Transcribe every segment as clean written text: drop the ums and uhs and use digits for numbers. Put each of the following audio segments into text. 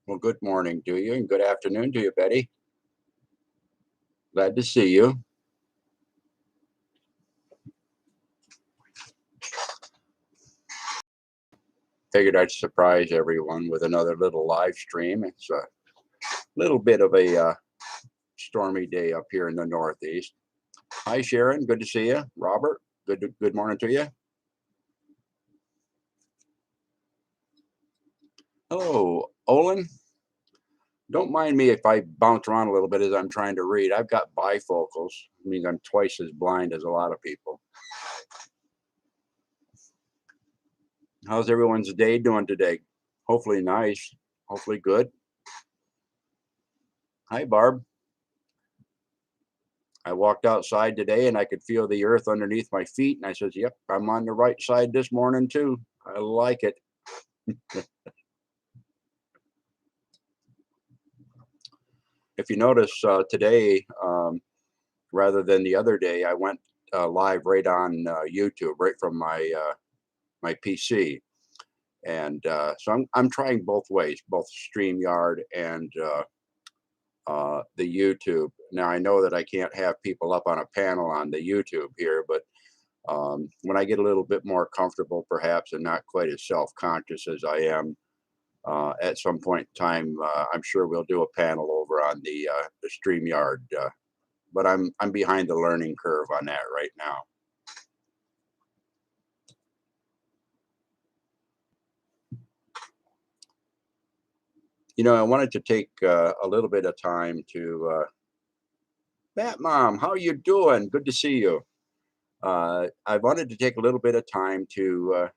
Well, good morning to you and good afternoon to you, Betty. Glad to see you. Figured I'd surprise everyone with another little live stream. It's a little bit of a stormy day up here in the Northeast. Hi, Sharon. Good to see you. Robert. Good morning to you. Hello, Olin. Don't mind me if I bounce around a little bit as I'm trying to read. I've got bifocals. It means I'm twice as blind as a lot of people. How's everyone's day doing today? Hopefully nice. Hopefully good. Hi, Barb. I walked outside today and I could feel the earth underneath my feet. And I says, yep, I'm on the right side this morning too. I like it. If you notice today, rather than the other day, I went live right on YouTube, right from my PC. And so I'm trying both ways, both StreamYard and the YouTube. Now I know that I can't have people up on a panel on the YouTube here, but when I get a little bit more comfortable, perhaps, and not quite as self-conscious as I am, at some point in time, I'm sure we'll do a panel over on the StreamYard. But I'm behind the learning curve on that right now. You know, I wanted to take a little bit of time to, Bat Mom, how are you doing? Good to see you. I wanted to take a little bit of time to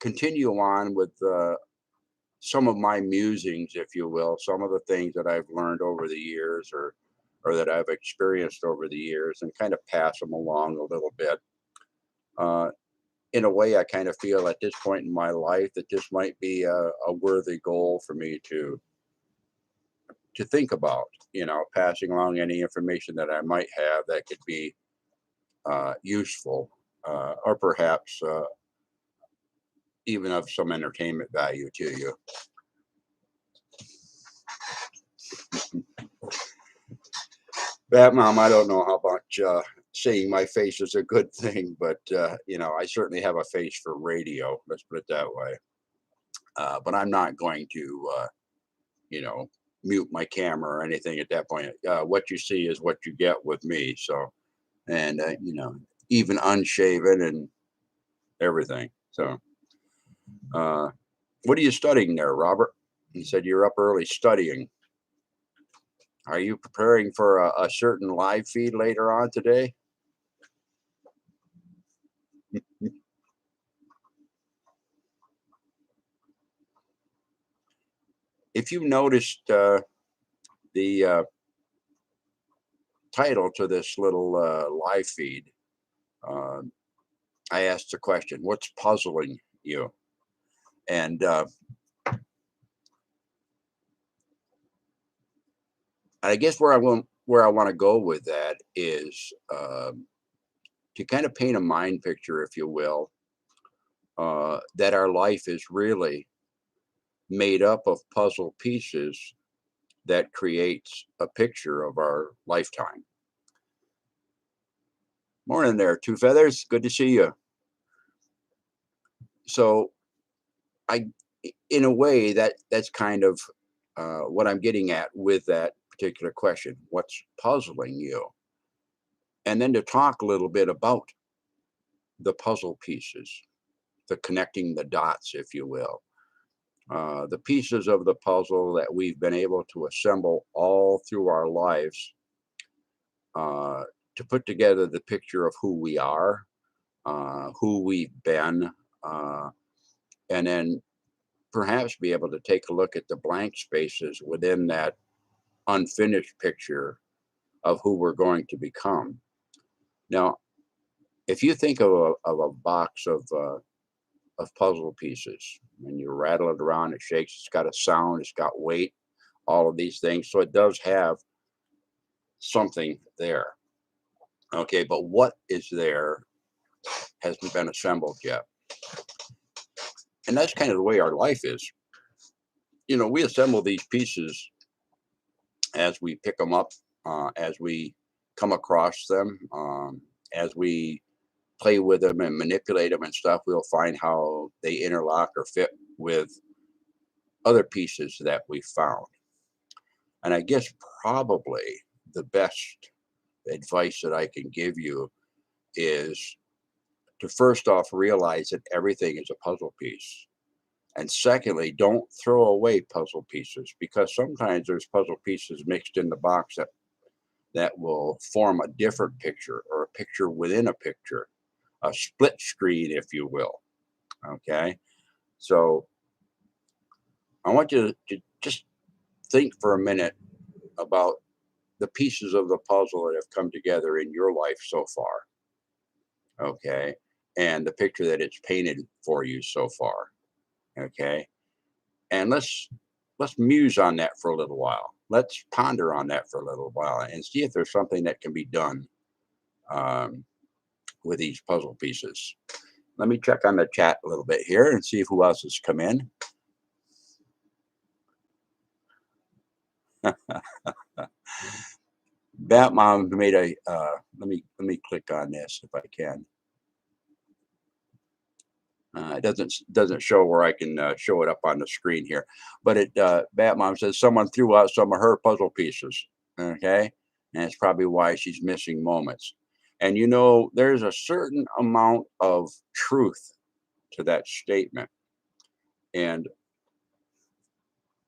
continue on with some of my musings, if you will, some of the things that I've learned over the years or that I've experienced over the years and kind of pass them along a little bit. Uh, in a way, I kind of feel at this point in my life that this might be a worthy goal for me to think about, you know, passing along any information that I might have that could be useful or perhaps even of some entertainment value to you. That mom, I don't know how much seeing my face is a good thing, but you know, I certainly have a face for radio. Let's put it that way. But I'm not going to, you know, mute my camera or anything at that point. What you see is what you get with me. So, and you know, even unshaven and everything. So, uh, what are you studying there, Robert? He said you're up early studying. Are you preparing for a certain live feed later on today? If you noticed the title to this little live feed, uh, I asked the question, "What's puzzling you?" And I guess where I want to go with that is to kind of paint a mind picture, if you will, that our life is really made up of puzzle pieces that creates a picture of our lifetime. Morning there, Two Feathers. Good to see you. So I, in a way, that's kind of what I'm getting at with that particular question. What's puzzling you? And then to talk a little bit about the puzzle pieces, the connecting the dots, if you will, the pieces of the puzzle that we've been able to assemble all through our lives uh, to put together the picture of who we are, who we've been, and then perhaps be able to take a look at the blank spaces within that unfinished picture of who we're going to become. Now, if you think of a box of puzzle pieces and you rattle it around, it shakes, it's got a sound, it's got weight, all of these things. So it does have something there. Okay, but what is there hasn't been assembled yet. And that's kind of the way our life is. we assemble these pieces as we pick them up, as we come across them, as we play with them and manipulate them and stuff, we'll find how they interlock or fit with other pieces that we found. And I guess probably the best advice that I can give you is to first off realize that everything is a puzzle piece. And secondly, don't throw away puzzle pieces, because sometimes there's puzzle pieces mixed in the box that will form a different picture, or a picture within a picture, a split screen, if you will. Okay. So I want you to just think for a minute about the pieces of the puzzle that have come together in your life so far. Okay. And the picture that it's painted for you so far. Okay. And let's muse on that for a little while. Let's ponder on that for a little while and see if there's something that can be done, um, with these puzzle pieces. Let me check on the chat a little bit here and see if who else has come in. Batmom made a. Let me click on this if I can. It doesn't show where I can show it up on the screen here, but Batmom says someone threw out some of her puzzle pieces. Okay, and it's probably why she's missing moments. And there's a certain amount of truth to that statement. And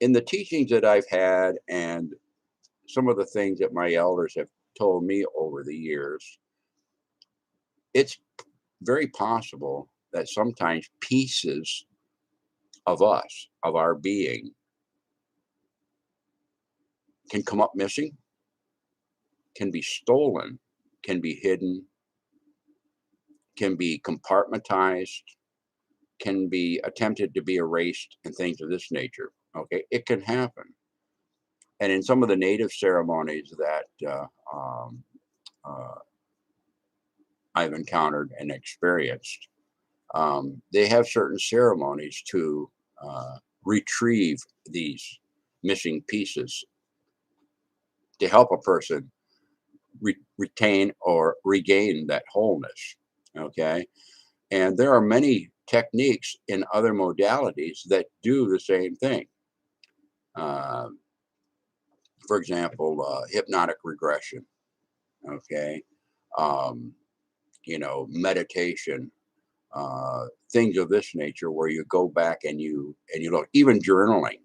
in the teachings that I've had, and some of the things that my elders have told me over the years, it's very possible that sometimes pieces of us, of our being, can come up missing, can be stolen, can be hidden, can be compartmentized, can be attempted to be erased, and things of this nature. Okay, it can happen. And in some of the native ceremonies that uh, I've encountered and experienced, they have certain ceremonies to retrieve these missing pieces to help a person retain or regain that wholeness. Okay. And there are many techniques in other modalities that do the same thing. Uh, for example, hypnotic regression. Okay. Um, meditation, things of this nature, where you go back and you look, even journaling,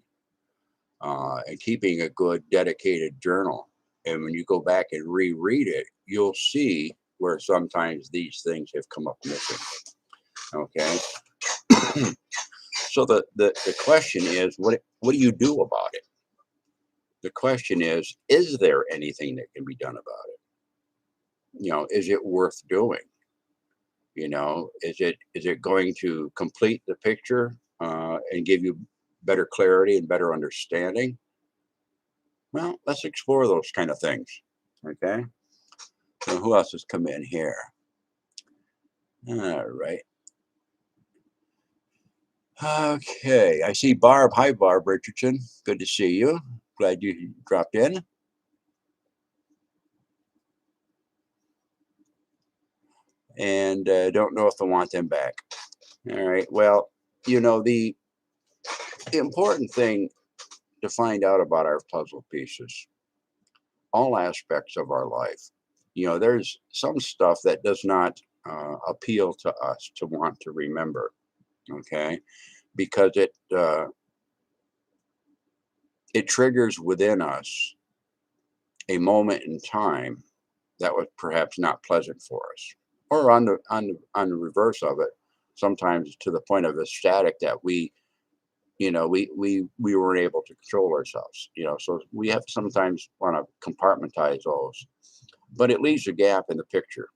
and keeping a good dedicated journal. And when you go back and reread it, you'll see where sometimes these things have come up missing. Okay. So the question is, what do you do about it? The question is there anything that can be done about it? Is it worth doing? Is it going to complete the picture, and give you better clarity and better understanding? Well, let's explore those kind of things. Okay. So who else has come in here? All right. Okay. I see Barb. Hi, Barb Richardson. Good to see you. Glad you dropped in. And don't know if I want them back. All right. Well, the important thing to find out about our puzzle pieces, all aspects of our life. There's some stuff that does not appeal to us to want to remember. Okay, because it triggers within us a moment in time that was perhaps not pleasant for us, or on the reverse of it, sometimes to the point of ecstatic that we weren't able to control ourselves. So we have to sometimes want to compartmentalize those, but it leaves a gap in the picture.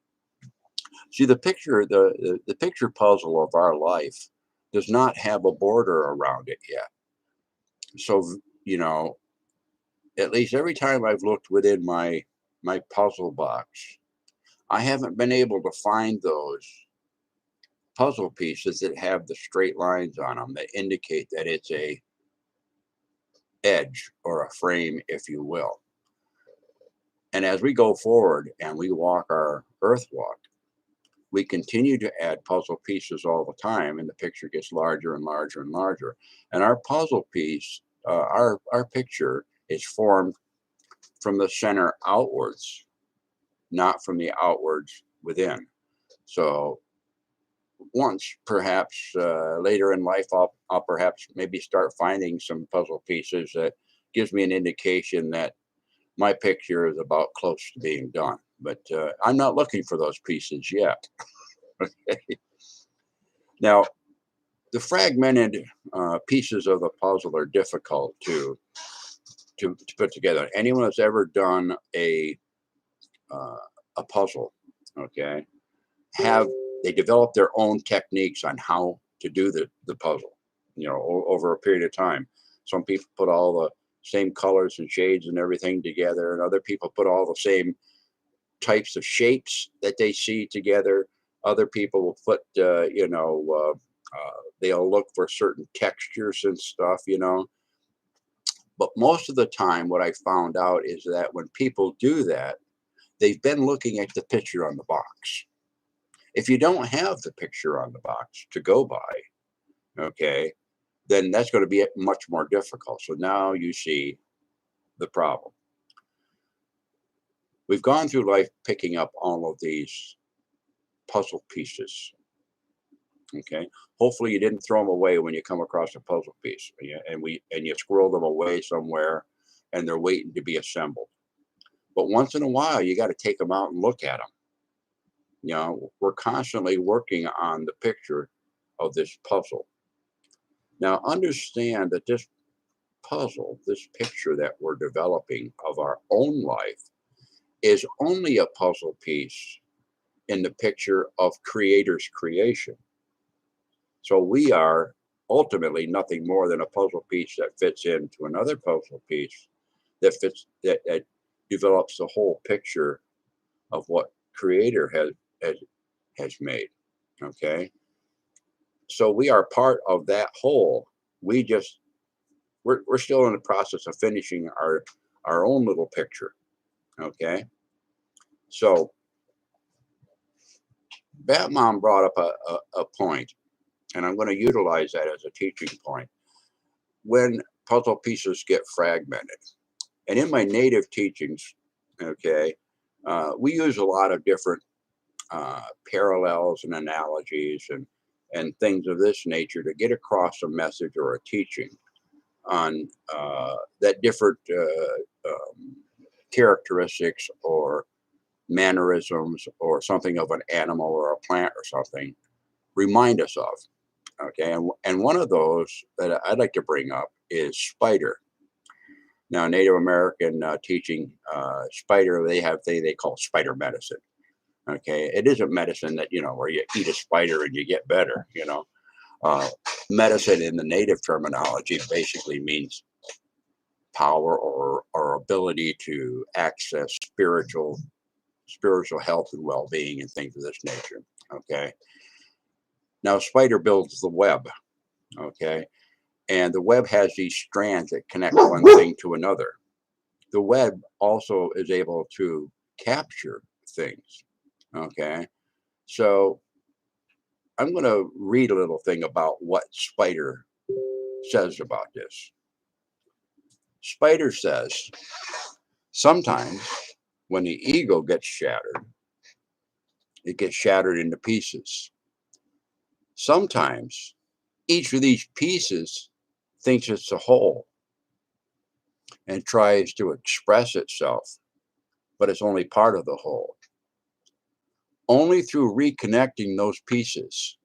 See, the picture puzzle of our life does not have a border around it yet. So, at least every time I've looked within my puzzle box, I haven't been able to find those puzzle pieces that have the straight lines on them that indicate that it's a edge or a frame, if you will. And as we go forward and we walk our earth walk, we continue to add puzzle pieces all the time, and the picture gets larger and larger and larger. And our puzzle piece, our picture is formed from the center outwards, not from the outwards within. So once, perhaps later in life, I'll perhaps maybe start finding some puzzle pieces that gives me an indication that my picture is about close to being done. But I'm not looking for those pieces yet. Now, the fragmented pieces of the puzzle are difficult to put together. Anyone that's ever done uh, a puzzle, okay, have they develop their own techniques on how to do the puzzle, over a period of time. Some people put all the same colors and shades and everything together, and other people put all the same types of shapes that they see together. Other people will put, they'll look for certain textures and stuff. But most of the time, what I found out is that when people do that, they've been looking at the picture on the box. If you don't have the picture on the box to go by, okay, then that's going to be much more difficult. So now you see the problem. We've gone through life picking up all of these puzzle pieces. Okay. Hopefully you didn't throw them away when you come across a puzzle piece, and you squirrel them away somewhere and they're waiting to be assembled. But once in a while, you got to take them out and look at them. We're constantly working on the picture of this puzzle. Now, understand that this puzzle, this picture that we're developing of our own life, is only a puzzle piece in the picture of Creator's creation. So we are ultimately nothing more than a puzzle piece that fits into another puzzle piece that develops the whole picture of what Creator has made. Okay. So we are part of that whole. We're still in the process of finishing our own little picture. Okay. So Batmom brought up a point, and I'm going to utilize that as a teaching point. When puzzle pieces get fragmented, and in my native teachings, okay, we use a lot of different parallels and analogies and things of this nature to get across a message or a teaching on that different characteristics or mannerisms or something of an animal or a plant or something remind us of. Okay, and one of those that I'd like to bring up is spider. Now, Native American teaching, spider, they have thing they call spider medicine. Okay, it isn't medicine that where you eat a spider and you get better. Medicine in the native terminology basically means power or ability to access spiritual health and well-being and things of this nature. Okay. Now, spider builds the web. Okay. And the web has these strands that connect one thing to another. The web also is able to capture things. Okay. So I'm going to read a little thing about what Spider says about this. Spider says, sometimes when the ego gets shattered, it gets shattered into pieces. Sometimes each of these pieces thinks it's a whole and tries to express itself, but it's only part of the whole. Only through reconnecting those pieces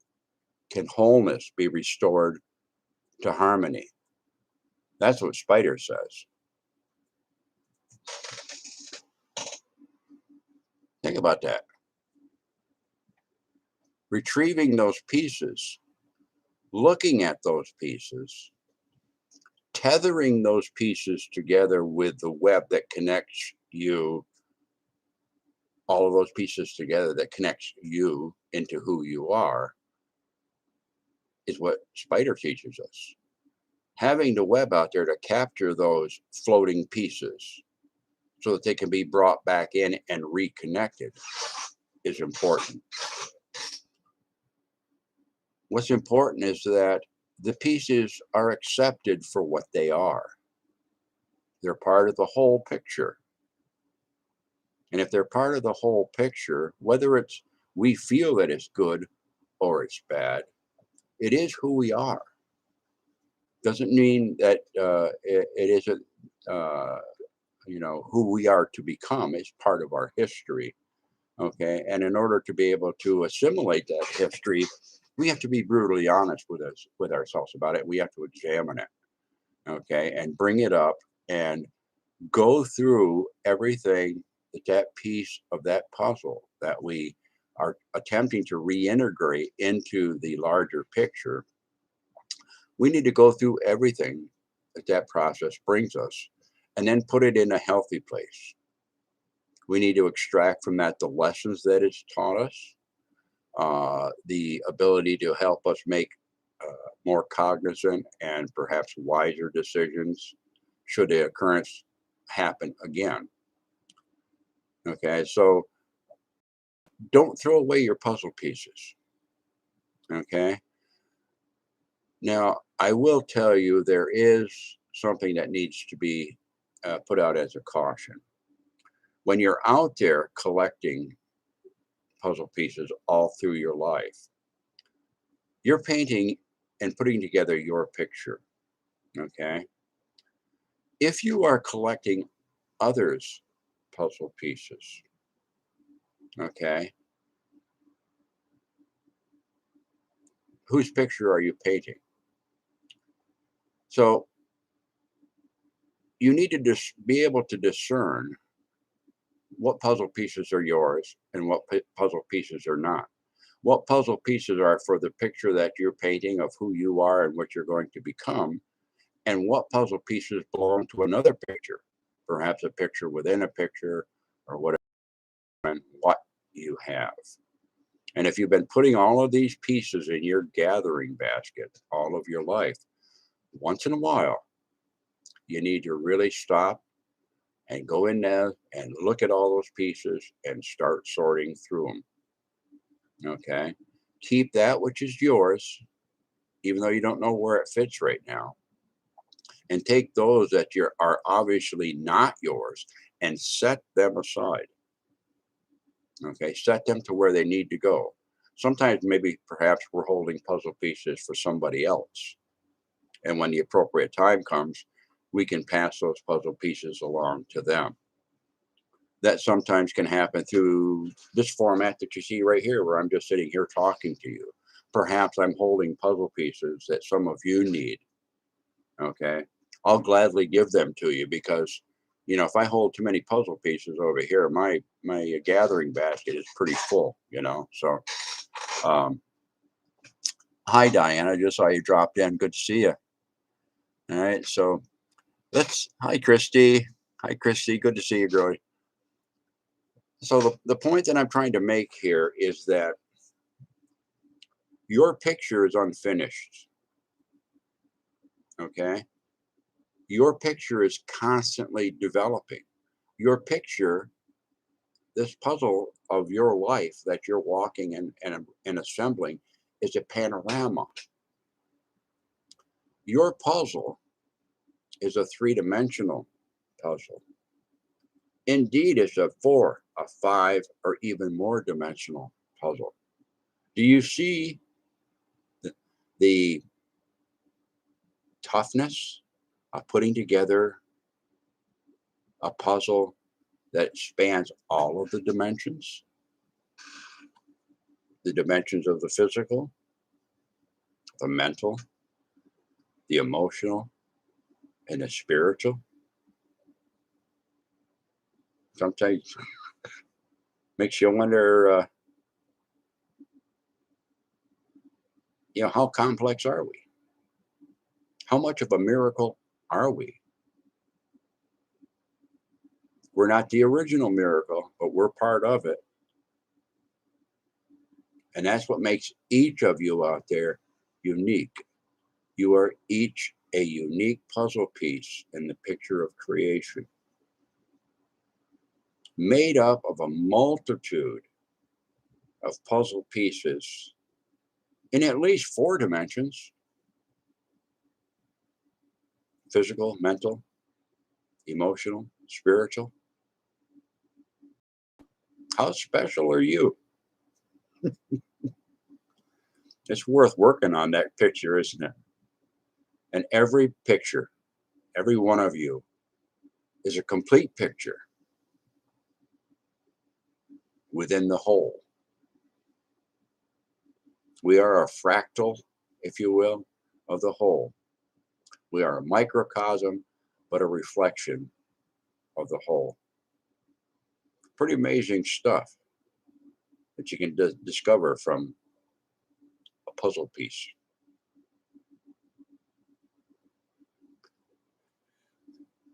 can wholeness be restored to harmony. That's what Spider says. Think about that. Retrieving those pieces, looking at those pieces, tethering those pieces together with the web that connects you, all of those pieces together that connects you into who you are, is what Spider teaches us. having the web out there to capture those floating pieces so that they can be brought back in and reconnected is important. What's important is that the pieces are accepted for what they are. They're part of the whole picture. And if they're part of the whole picture, whether it's we feel that it's good or it's bad, it is who we are. Doesn't mean that it isn't, who we are to become. It's part of our history. Okay. And in order to be able to assimilate that history, we have to be brutally honest with ourselves about it. We have to examine it. Okay. And bring it up and go through everything that piece of that puzzle that we are attempting to reintegrate into the larger picture. We need to go through everything that process brings us and then put it in a healthy place. We need to extract from that the lessons that it's taught us, the ability to help us make more cognizant and perhaps wiser decisions should the occurrence happen again. Okay, so don't throw away your puzzle pieces. Okay. Now, I will tell you there is something that needs to be put out as a caution. When you're out there collecting puzzle pieces all through your life, you're painting and putting together your picture. Okay. If you are collecting others' puzzle pieces, okay, whose picture are you painting? So you need to just be able to discern what puzzle pieces are yours and what puzzle pieces are not. What puzzle pieces are for the picture that you're painting of who you are and what you're going to become, and what puzzle pieces belong to another picture, perhaps a picture within a picture or whatever, and what you have. And if you've been putting all of these pieces in your gathering basket all of your life, once in a while, you need to really stop and go in there and look at all those pieces and start sorting through them. Okay. Keep that which is yours, even though you don't know where it fits right now. And take those that are obviously not yours and set them aside. Okay. Set them to where they need to go. Sometimes maybe perhaps we're holding puzzle pieces for somebody else. And when the appropriate time comes, we can pass those puzzle pieces along to them. That sometimes can happen through this format that you see right here, where I'm just sitting here talking to you. Perhaps I'm holding puzzle pieces that some of you need. Okay. I'll gladly give them to you because, if I hold too many puzzle pieces over here, my gathering basket is pretty full, So, hi, Diane. I just saw you dropped in. Good to see you. All right. So hi, Christy. Hi, Christy. Good to see you, girlie. So the point that I'm trying to make here is that your picture is unfinished. Okay. Your picture is constantly developing. Your picture, this puzzle of your life that you're walking and assembling, is a panorama. Your puzzle is a three-dimensional puzzle. Indeed, it's a 4, a 5, or even more dimensional puzzle. Do you see the toughness of putting together a puzzle that spans all of the dimensions of the physical, the mental, the emotional, and the spiritual? Sometimes makes you wonder, how complex are we? How much of a miracle are we? We're not the original miracle, but we're part of it. And that's what makes each of you out there unique. You are each a unique puzzle piece in the picture of creation, made up of a multitude of puzzle pieces in at least 4 dimensions: physical, mental, emotional, spiritual. How special are you? It's worth working on that picture, isn't it? And every picture, every one of you, is a complete picture within the whole. We are a fractal, if you will, of the whole. We are a microcosm, but a reflection of the whole. Pretty amazing stuff that you can discover from a puzzle piece.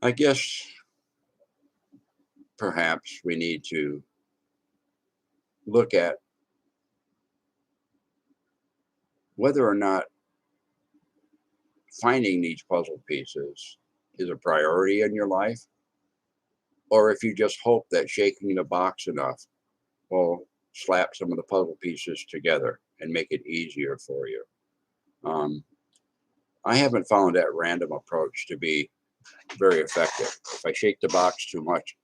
I guess perhaps we need to look at whether or not finding these puzzle pieces is a priority in your life, or if you just hope that shaking the box enough will slap some of the puzzle pieces together and make it easier for you. Um, I haven't found that random approach to be very effective. If I shake the box too much,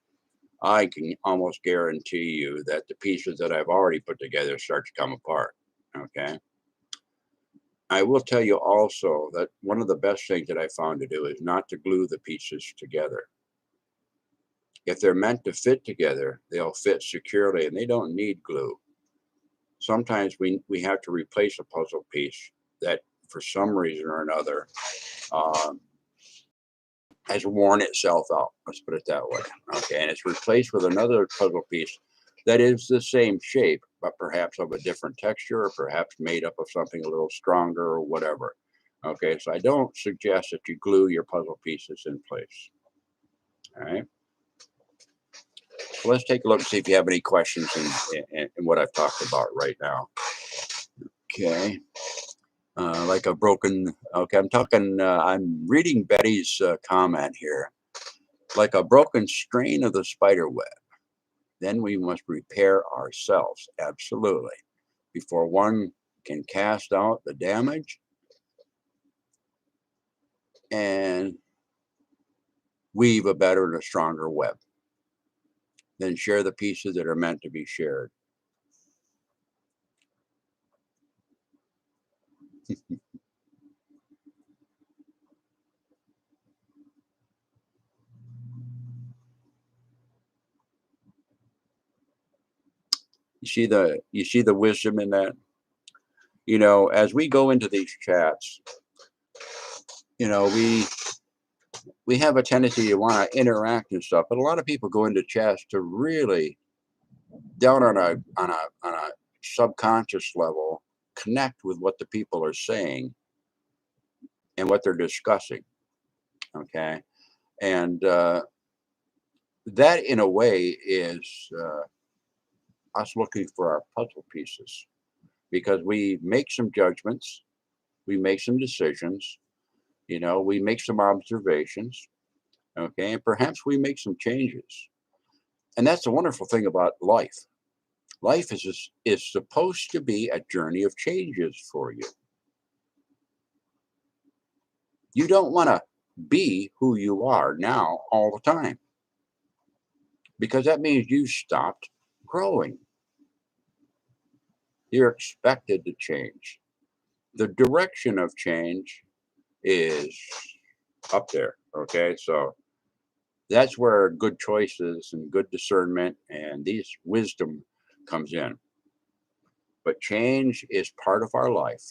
I can almost guarantee you that the pieces that I've already put together start to come apart. Okay. I will tell you also that one of the best things that I found to do is not to glue the pieces together. If they're meant to fit together, they'll fit securely and they don't need glue. Sometimes we have to replace a puzzle piece that for some reason or another um, has worn itself out. Let's put it that way. Okay. And it's replaced with another puzzle piece that is the same shape, but perhaps of a different texture or perhaps made up of something a little stronger or whatever. Okay. So I don't suggest that you glue your puzzle pieces in place. All right. So let's take a look and see if you have any questions in what I've talked about right now. Okay. Like a broken, okay, I'm reading Betty's comment here. Like a broken strain of the spider web, then we must repair ourselves, absolutely, before one can cast out the damage and weave a better and a stronger web. Then share the pieces that are meant to be shared. You see the wisdom in that? As we go into these chats, you know, we have a tendency to want to interact and stuff, but a lot of people go into chats to really down on a subconscious level connect with what the people are saying and what they're discussing. Okay, and that in a way is us looking for our puzzle pieces because we make some judgments, we make some decisions, we make some observations. Okay, and perhaps we make some changes. And that's the wonderful thing about life. Life is supposed to be a journey of changes for you. You don't want to be who you are now all the time because that means you stopped growing. You're expected to change. The direction of change is up there. Okay. So that's where good choices and good discernment and these wisdom comes in. But change is part of our life.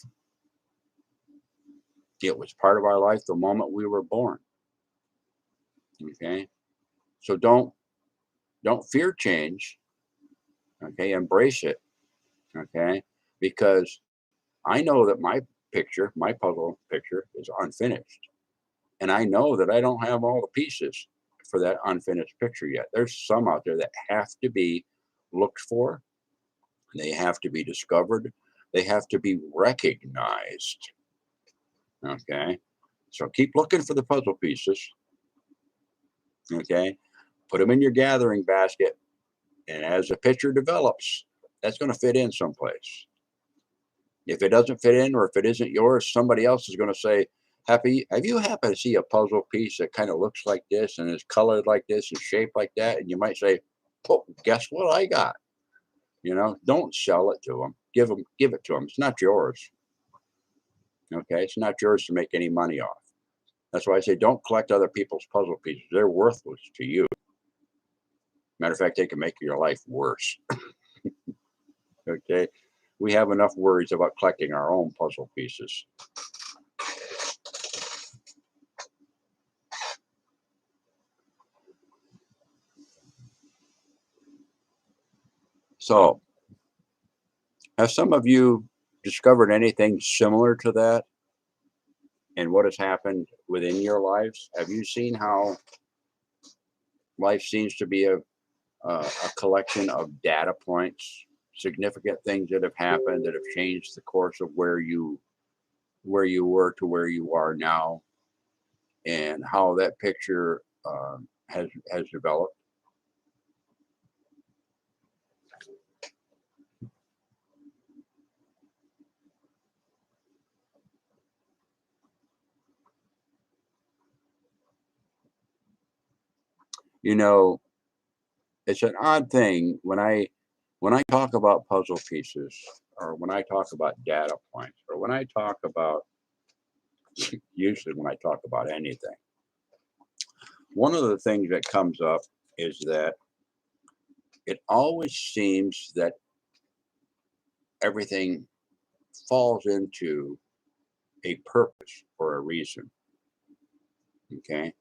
It was part of our life the moment we were born. Okay. So don't fear change. Okay. Embrace it. Okay. Because I know that my puzzle picture is unfinished. And I know that I don't have all the pieces for that unfinished picture yet. There's some out there that have to be looked for, they have to be discovered, they have to be recognized. Okay. So keep looking for the puzzle pieces. Okay. Put them in your gathering basket. And as the picture develops, that's going to fit in someplace. If it doesn't fit in, or if it isn't yours, somebody else is going to say, Happy, have you happened to see a puzzle piece that kind of looks like this and is colored like this and shaped like that? And you might say, oh, guess what I got? Don't sell it to them. Give it to them. It's not yours. Okay. It's not yours to make any money off. That's why I say don't collect other people's puzzle pieces. They're worthless to you. Matter of fact, they can make your life worse. Okay. We have enough worries about collecting our own puzzle pieces. So, have some of you discovered anything similar to that and what has happened within your lives? Have you seen how life seems to be a collection of data points, significant things that have happened that have changed the course of where you were to where you are now, and how that picture has developed? You know, it's an odd thing when I talk about puzzle pieces, or when I talk about data points, or when I talk about usually when I talk about anything. One of the things that comes up is that it always seems that everything falls into a purpose or a reason. Okay.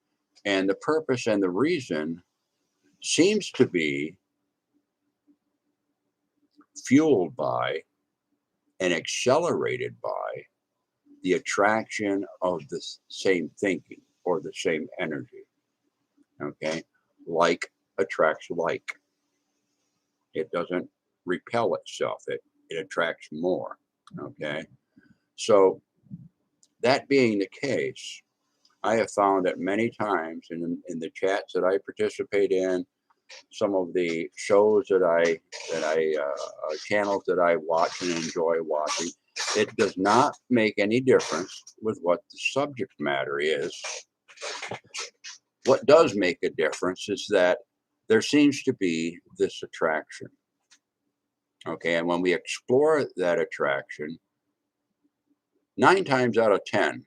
And the purpose and the reason seems to be fueled by and accelerated by the attraction of the same thinking or the same energy. Okay. Like attracts like. It doesn't repel itself, it attracts more. Okay. So, that being the case, I have found that many times in the chats that I participate in, some of the shows that I channels that I watch and enjoy watching, it does not make any difference with what the subject matter is. What does make a difference is that there seems to be this attraction. Okay, and when we explore that attraction, 9 times out of 10,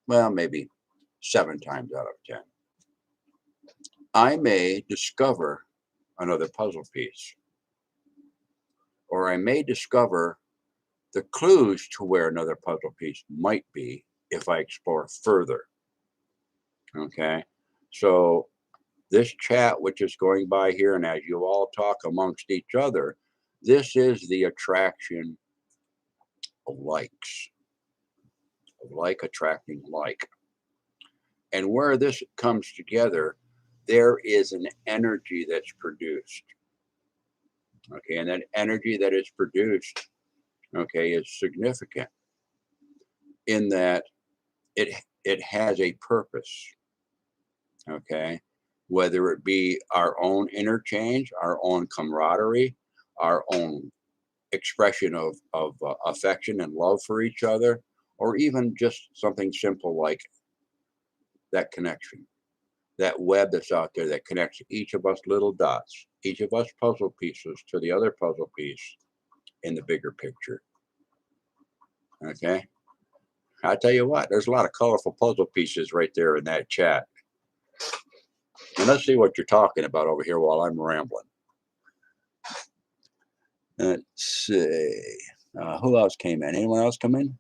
well, maybe 7 times out of 10, I may discover another puzzle piece, or I may discover the clues to where another puzzle piece might be if I explore further. Okay. So, this chat, which is going by here, and as you all talk amongst each other, this is the attraction of likes, of like attracting like. And where this comes together, there is an energy that's produced. Okay. And that energy that is produced, okay, is significant in that it has a purpose. Okay. Whether it be our own interchange, our own camaraderie, our own expression of affection and love for each other, or even just something simple like that connection, that web that's out there that connects each of us little dots, each of us puzzle pieces to the other puzzle piece in the bigger picture. Okay. I tell you what, there's a lot of colorful puzzle pieces right there in that chat. And let's see what you're talking about over here while I'm rambling. Let's see. Who else came in? Anyone else come in?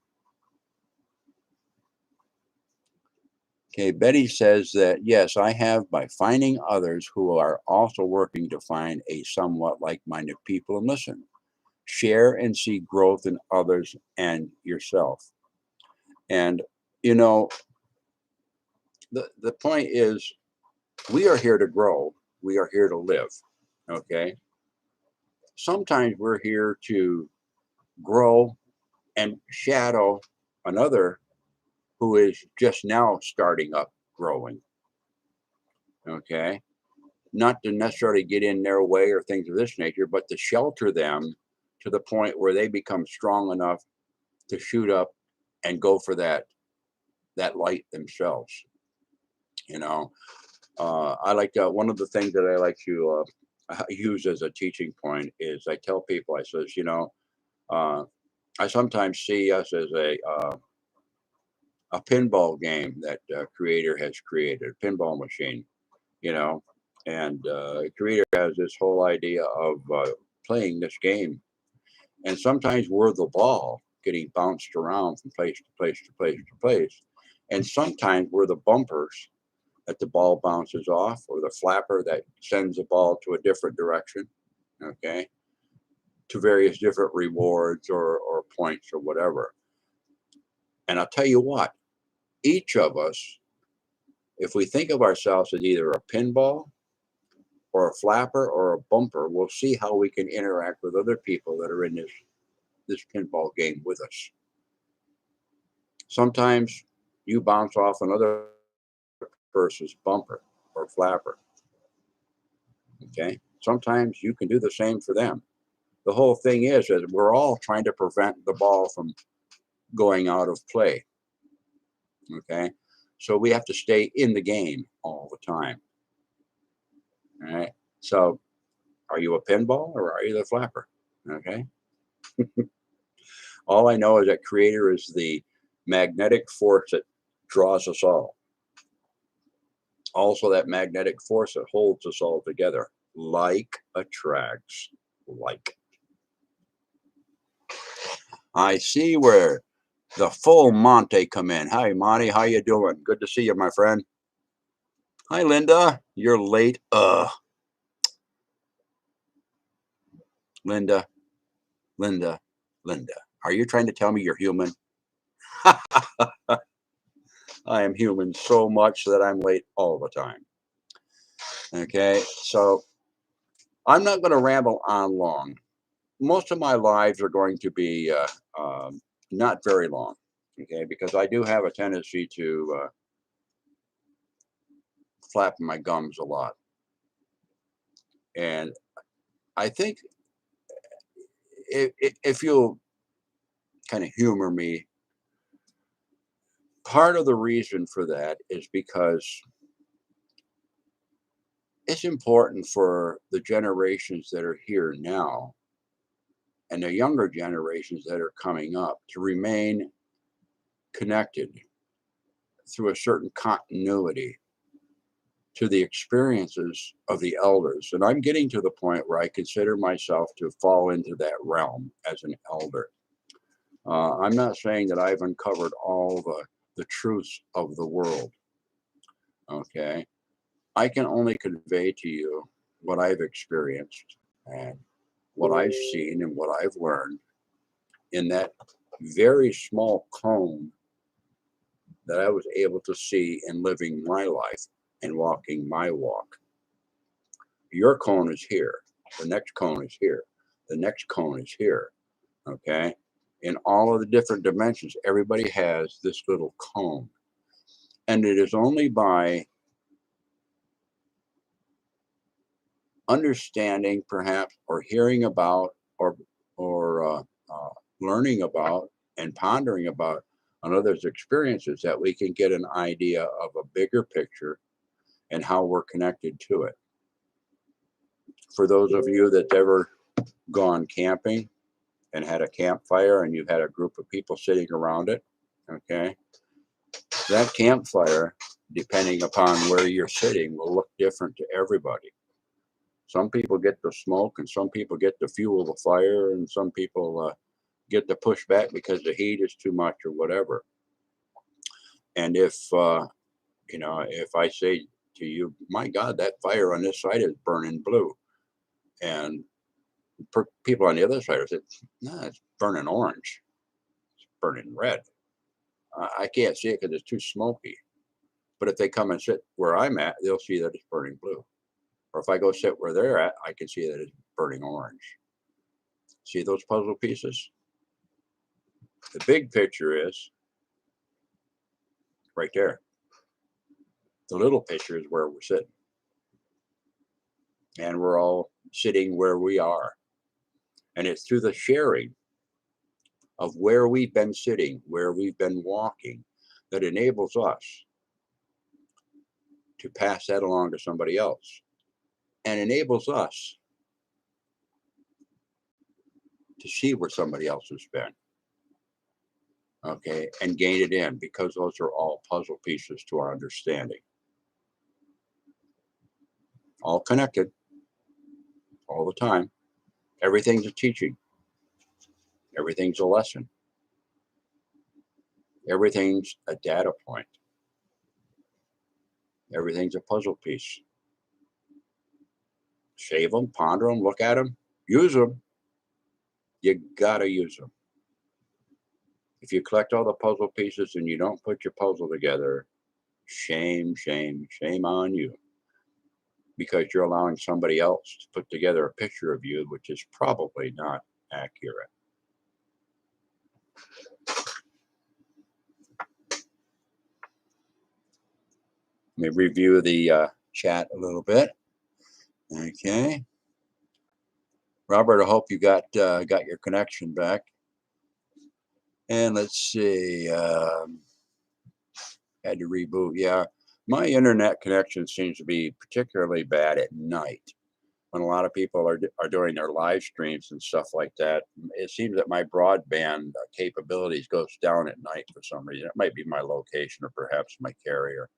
Okay, Betty says that yes, I have by finding others who are also working to find a somewhat like minded people and listen, share, and see growth in others and yourself. And, you know, the point is, we are here to grow, we are here to live. Okay. Sometimes we're here to grow and shadow another who is just now starting up growing. Okay. Not to necessarily get in their way or things of this nature, but to shelter them to the point where they become strong enough to shoot up and go for that light themselves. You know, I like one of the things that I like to use as a teaching point is I tell people, I says, uh, I sometimes see us as a pinball game that creator has created, a pinball machine, you know, and creator has this whole idea of playing this game. And sometimes we're the ball getting bounced around from place to place to place to place. And sometimes we're the bumpers that the ball bounces off, or the flapper that sends the ball to a different direction, okay, to various different rewards or points or whatever. And I'll tell you what, each of us, if we think of ourselves as either a pinball or a flapper or a bumper, we'll see how we can interact with other people that are in this pinball game with us. Sometimes you bounce off another person's bumper or flapper. Okay. Sometimes you can do the same for them. The whole thing is that we're all trying to prevent the ball from going out of play. Okay. So we have to stay in the game all the time. All right. So are you a pinball or are you the flapper? Okay. All I know is that creator is the magnetic force that draws us all. Also, that magnetic force that holds us all together. Like attracts like. I see where the full Monte come in. Hi, Monty. How you doing? Good to see you, my friend. Hi, Linda. You're late. Linda, Linda, Linda. Are you trying to tell me you're human? I am human so much that I'm late all the time. Okay, so I'm not going to ramble on long. Most of my lives are going to be not very long. Okay, because I do have a tendency to flap my gums a lot. And I think if you'll kind of humor me, part of the reason for that is because it's important for the generations that are here now and the younger generations that are coming up to remain connected through a certain continuity to the experiences of the elders. And I'm getting to the point where I consider myself to fall into that realm as an elder. I'm not saying that I've uncovered all the truths of the world. Okay. I can only convey to you what I've experienced and what I've seen and what I've learned in that very small cone that I was able to see in living my life and walking my walk. Your cone is here. The next cone is here. The next cone is here. Okay. In all of the different dimensions, everybody has this little cone. And it is only by understanding, perhaps, or hearing about, or learning about, and pondering about another's experiences that we can get an idea of a bigger picture and how we're connected to it. For those of you that's ever gone camping and had a campfire and you've had a group of people sitting around it, okay, that campfire, depending upon where you're sitting, will look different to everybody. Some people get the smoke and some people get to fuel the fire and some people get to push back because the heat is too much or whatever. And if I say to you, my God, that fire on this side is burning blue, and people on the other side say, no, it's burning orange, it's burning red. I can't see it because it's too smoky. But if they come and sit where I'm at, they'll see that it's burning blue. Or if I go sit where they're at, I can see that it's burning orange. See those puzzle pieces? The big picture is right there. The little picture is where we're sitting, and we're all sitting where we are. And it's through the sharing of where we've been sitting, where we've been walking, that enables us to pass that along to somebody else, and enables us to see where somebody else has been, okay, and gain it in, because those are all puzzle pieces to our understanding, all connected all the time. Everything's a teaching, everything's a lesson, everything's a data point, everything's a puzzle piece. Save them, ponder them, look at them, use them. You gotta use them. If you collect all the puzzle pieces and you don't put your puzzle together, shame, shame, shame on you, because you're allowing somebody else to put together a picture of you, which is probably not accurate. Let me review the chat a little bit. Okay. Robert, I hope you got your connection back. And let's see. Had to reboot. Yeah, my internet connection seems to be particularly bad at night when a lot of people are doing their live streams and stuff like that. It seems that my broadband capabilities goes down at night for some reason. It might be my location or perhaps my carrier.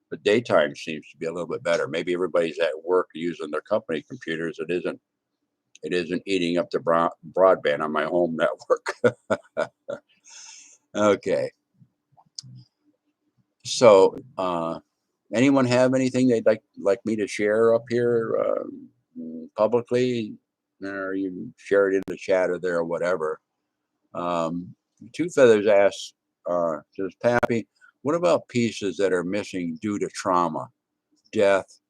But daytime seems to be a little bit better. Maybe everybody's at work using their company computers. It isn't eating up the broadband on my home network. Okay. So, anyone have anything they'd like me to share up here publicly, or you can share it in the chat or there or whatever? Two Feathers asks, says, Pappy, what about pieces that are missing due to trauma, death,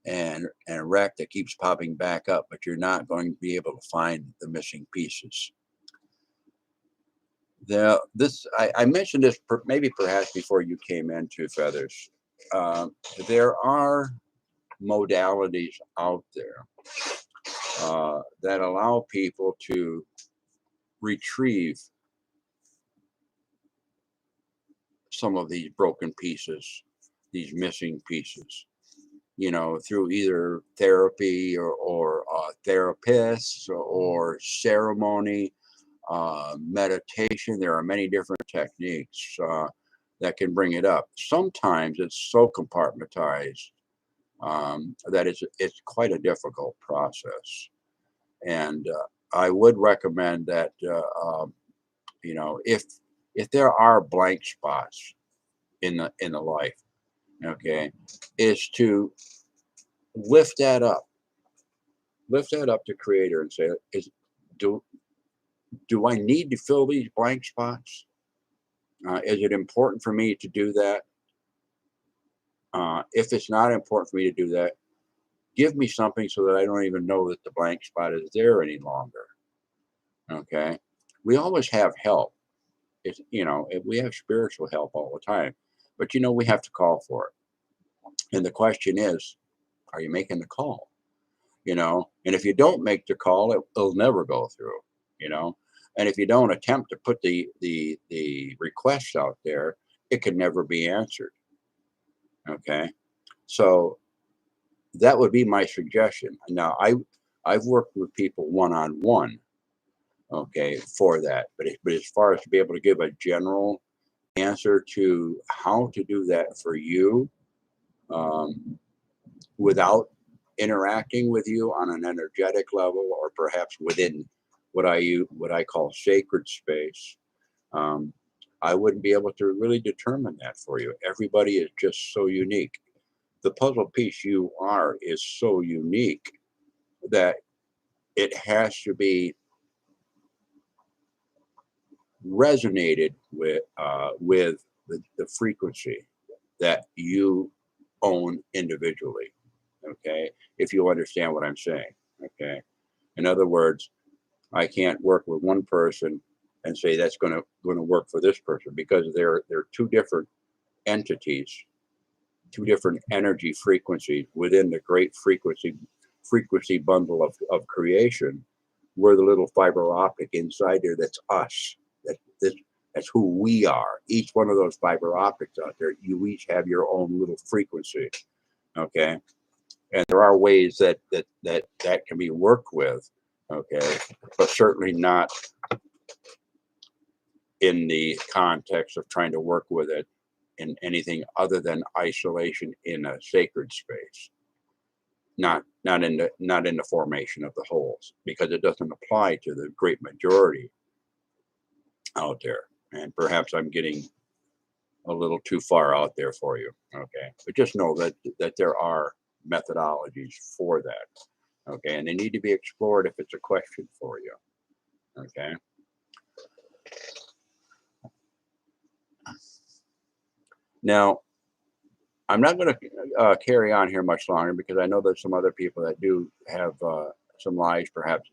and wreck that keeps popping back up, but you're not going to be able to find the missing pieces? I mentioned this maybe perhaps before you came in, Two Feathers. There are modalities out there that allow people to retrieve some of these broken pieces, these missing pieces, through either therapy or therapists or ceremony, meditation. There are many different techniques that can bring it up. Sometimes it's so compartmentalized that it's quite a difficult process. And I would recommend that if there are blank spots in the life, okay, is to lift that up to Creator and say, do I need to fill these blank spots? Is it important for me to do that? If it's not important for me to do that, give me something so that I don't even know that the blank spot is there any longer. Okay. We always have help. We have spiritual help all the time, but we have to call for it. And the question is, are you making the call? And if you don't make the call, it'll never go through, and if you don't attempt to put the request out there, it can never be answered. Okay. So that would be my suggestion. Now, I've worked with people one-on-one, okay, for that. But as far as to be able to give a general answer to how to do that for you, without interacting with you on an energetic level, or perhaps within what I call sacred space, I wouldn't be able to really determine that for you. Everybody is just so unique. The puzzle piece you are is so unique that it has to be resonated with the frequency that you own individually. Okay, if you understand what I'm saying. Okay, in other words, I can't work with one person and say that's going to work for this person, because they're two different entities, two different energy frequencies within the great frequency bundle of creation. We're the little fiber optic inside there that's us. That's who we are. Each one of those fiber optics out there, you each have your own little frequency. Okay. And there are ways that can be worked with, okay, but certainly not in the context of trying to work with it in anything other than isolation in a sacred space, not in the formation of the wholes, because it doesn't apply to the great majority out there. And perhaps I'm getting a little too far out there for you, okay, but just know that there are methodologies for that, okay, and they need to be explored if it's a question for you, okay. Now, I'm not going to carry on here much longer because I know there's some other people that do have some lives perhaps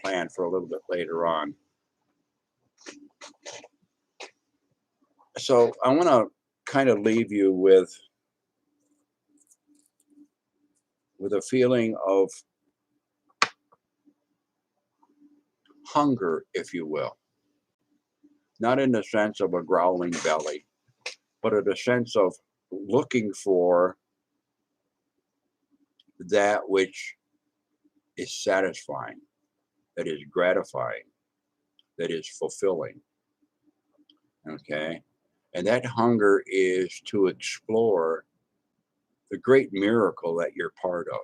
planned for a little bit later on. So I want to kind of leave you with a feeling of hunger, if you will, not in the sense of a growling belly, but in the sense of looking for that which is satisfying, that is gratifying, that is fulfilling. Okay. And that hunger is to explore the great miracle that you're part of,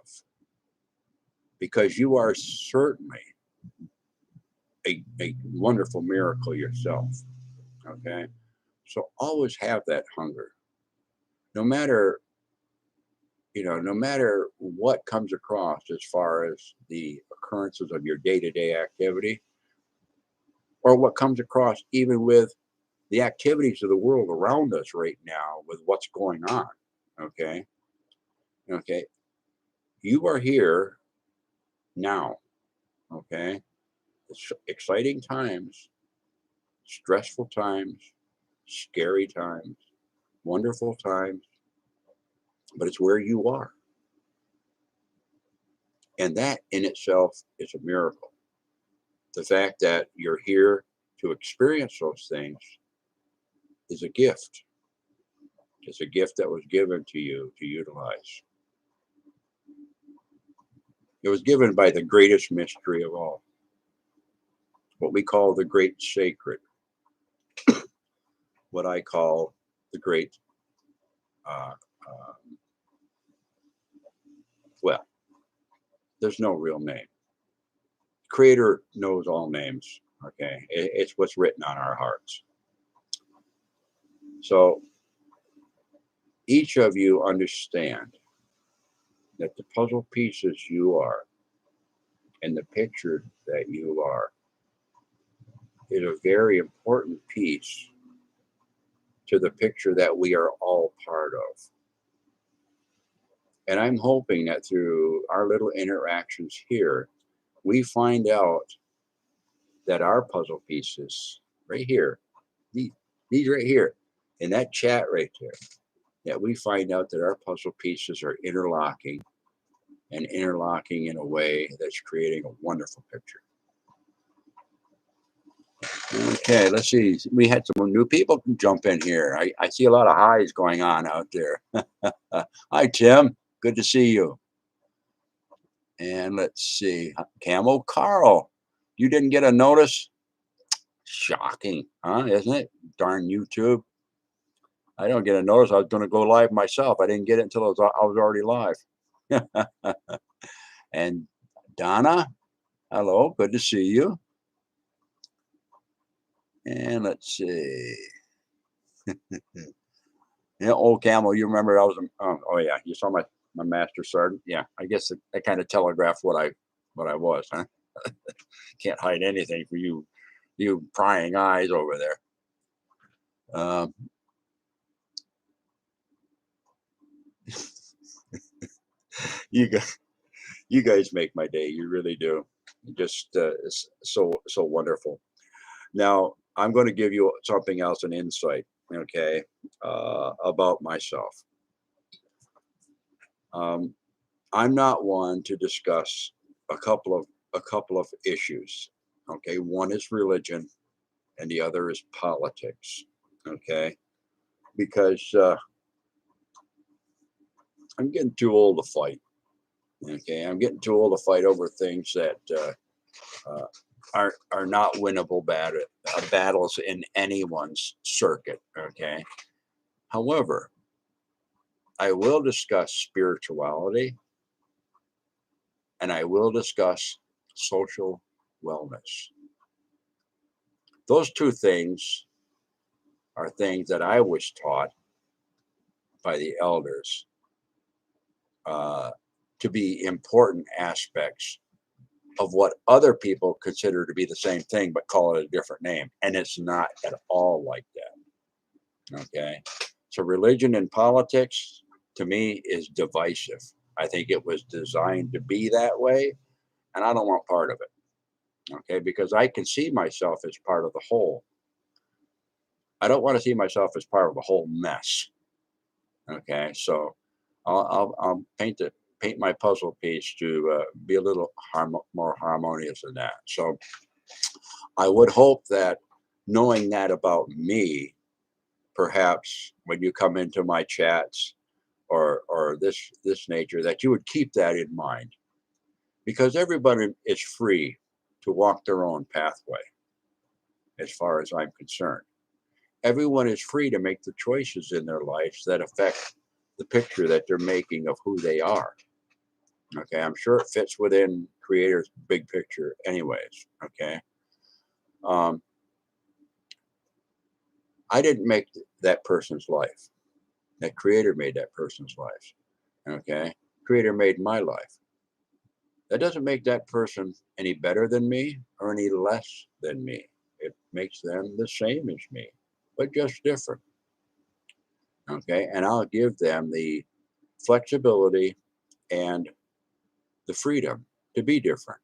because you are certainly a wonderful miracle yourself. Okay. So always have that hunger, no matter, no matter what comes across as far as the occurrences of your day-to-day activity, or what comes across even with the activities of the world around us right now with what's going on. Okay. Okay. You are here now. Okay. It's exciting times, stressful times, scary times, wonderful times, but it's where you are. And that in itself is a miracle. The fact that you're here to experience those things is a gift. It's a gift that was given to you to utilize. It was given by the greatest mystery of all, what we call the great sacred, what I call the great, uh, well, there's no real name. Creator knows all names, okay? It's what's written on our hearts. So each of you understand that the puzzle pieces you are and the picture that you are is a very important piece to the picture that we are all part of. And I'm hoping that through our little interactions here, we find out that our puzzle pieces right here, these right here, in that chat right there, that we find out that our puzzle pieces are interlocking and interlocking in a way that's creating a wonderful picture. Okay, let's see. We had some new people jump in here. I see a lot of highs going on out there. Hi, Tim. Good to see you. And let's see. Camo Carl, you didn't get a notice? Shocking, huh? Isn't it? Darn YouTube. I don't get a notice. I was going to go live myself. I didn't get it until I was already live. And Donna, hello. Good to see you. And let's see. Yeah, old Camel, you remember I was, oh yeah, you saw my master sergeant. Yeah, I guess I kind of telegraphed what I was, huh? Can't hide anything for you prying eyes over there. You guys make my day. You really do. Just so wonderful. Now I'm going to give you something else, an insight. okay, about myself. Um, I'm not one to discuss a couple of issues. Okay, one is religion, and the other is politics. Okay, because I'm getting too old to fight. Okay, I'm getting too old to fight over things that uh, are not winnable battles in anyone's circuit. Okay, however, I will discuss spirituality and I will discuss social wellness. Those two things are things that I was taught by the elders uh, to be important aspects of what other people consider to be the same thing, but call it a different name. And it's not at all like that. Okay. So, religion and politics to me is divisive. I think it was designed to be that way, and I don't want part of it. Okay. Because I can see myself as part of the whole. I don't want to see myself as part of the whole mess. Okay. So, I'll paint my puzzle piece to be a little more harmonious than that. So I would hope that knowing that about me, perhaps when you come into my chats or this nature, that you would keep that in mind because everybody is free to walk their own pathway, as far as I'm concerned. Everyone is free to make the choices in their lives that affect the picture that they're making of who they are. Okay, I'm sure it fits within creator's big picture anyways. Okay. um, I didn't make that person's life. That creator made that person's life. Okay, creator made my life. That doesn't make that person any better than me or any less than me. It makes them the same as me, but just different. Okay, and I'll give them the flexibility and the freedom to be different.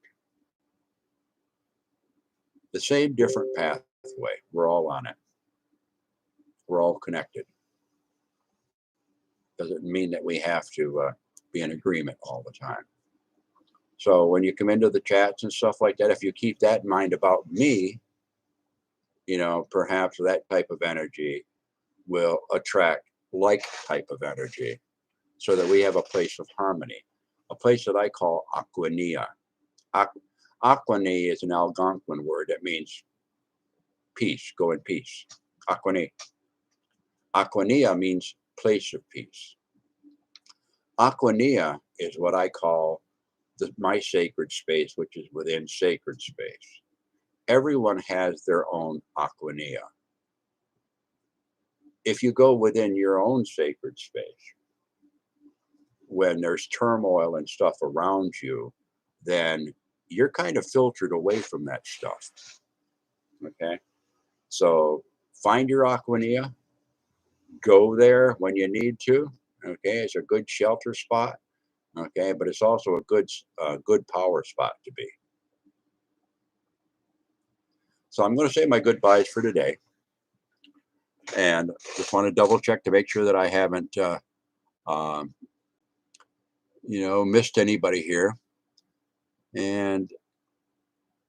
The same different pathway. We're all on it. We're all connected. Doesn't mean that we have to be in agreement all the time. So when you come into the chats and stuff like that, if you keep that in mind about me, perhaps that type of energy will attract like type of energy so that we have a place of harmony, a place that I call Aquania. Aqu- Aquani is an Algonquin word that means peace, go in peace. Aquani. Aquania means place of peace. Aquania is what I call my sacred space, which is within sacred space. Everyone has their own Aquania. If you go within your own sacred space, when there's turmoil and stuff around you, then you're kind of filtered away from that stuff. Okay. So find your Aquania, go there when you need to. Okay. It's a good shelter spot. Okay. But it's also a good power spot to be. So I'm going to say my goodbyes for today. And just want to double check to make sure that I haven't, um, missed anybody here. And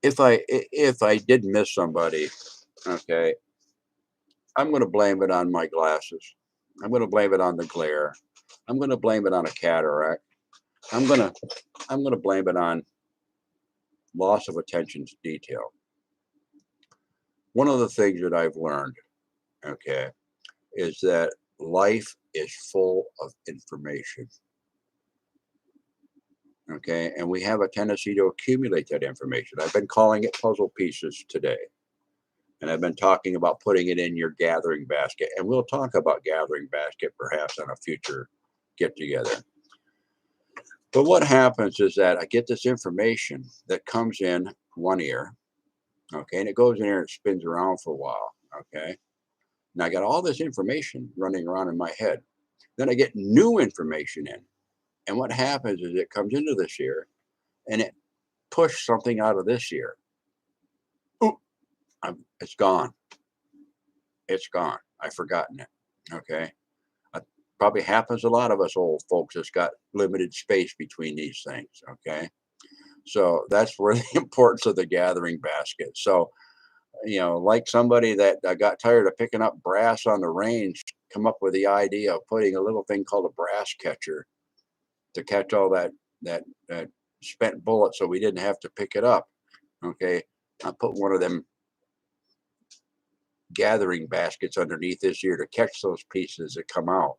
if I did miss somebody, okay, I'm going to blame it on my glasses. I'm going to blame it on the glare. I'm going to blame it on a cataract. I'm going to I'm going to blame it on loss of attention to detail. One of the things that I've learned, okay, is that life is full of information. Okay, and we have a tendency to accumulate that information. I've been calling it puzzle pieces today. And I've been talking about putting it in your gathering basket. And we'll talk about gathering basket perhaps on a future get together. But what happens is that I get this information that comes in one ear, okay, and it goes in here and spins around for a while, okay. And I got all this information running around in my head. Then I get new information in. And what happens is it comes into this ear and it pushed something out of this ear. Ooh, it's gone. It's gone. I've forgotten it. Okay. Uh, Probably happens to a lot of us old folks that's got limited space between these things. Okay. So that's where the importance of the gathering basket. So, like somebody that got tired of picking up brass on the range, come up with the idea of putting a little thing called a brass catcher to catch all that spent bullet, so we didn't have to pick it up. Okay, I put one of them gathering baskets underneath this year to catch those pieces that come out.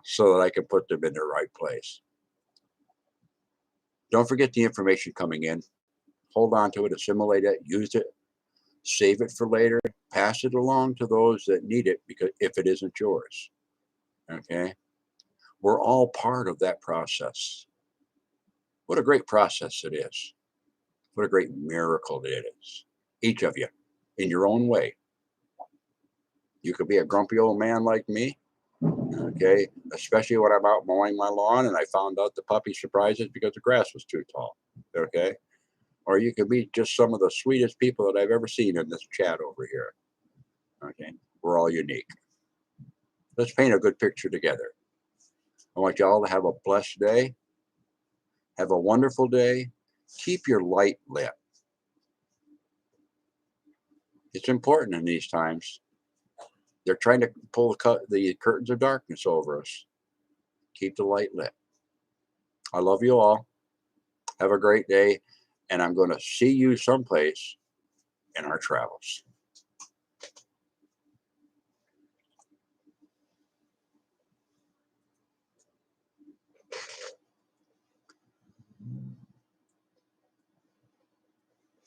So that I can put them in the right place. Don't forget the information coming in. Hold on to it, assimilate it, use it, save it for later, pass it along to those that need it because if it isn't yours. Okay. We're all part of that process. What a great process it is. What a great miracle it is. Each of you, in your own way. You could be a grumpy old man like me, okay, especially when I'm out mowing my lawn and I found out the puppy surprises because the grass was too tall, okay? Or you could be just some of the sweetest people that I've ever seen in this chat over here, okay? We're all unique. Let's paint a good picture together. I want you all to have a blessed day. Have a wonderful day. Keep your light lit. It's important in these times. They're trying to pull the curtains of darkness over us. Keep the light lit. I love you all. Have a great day. And I'm going to see you someplace in our travels.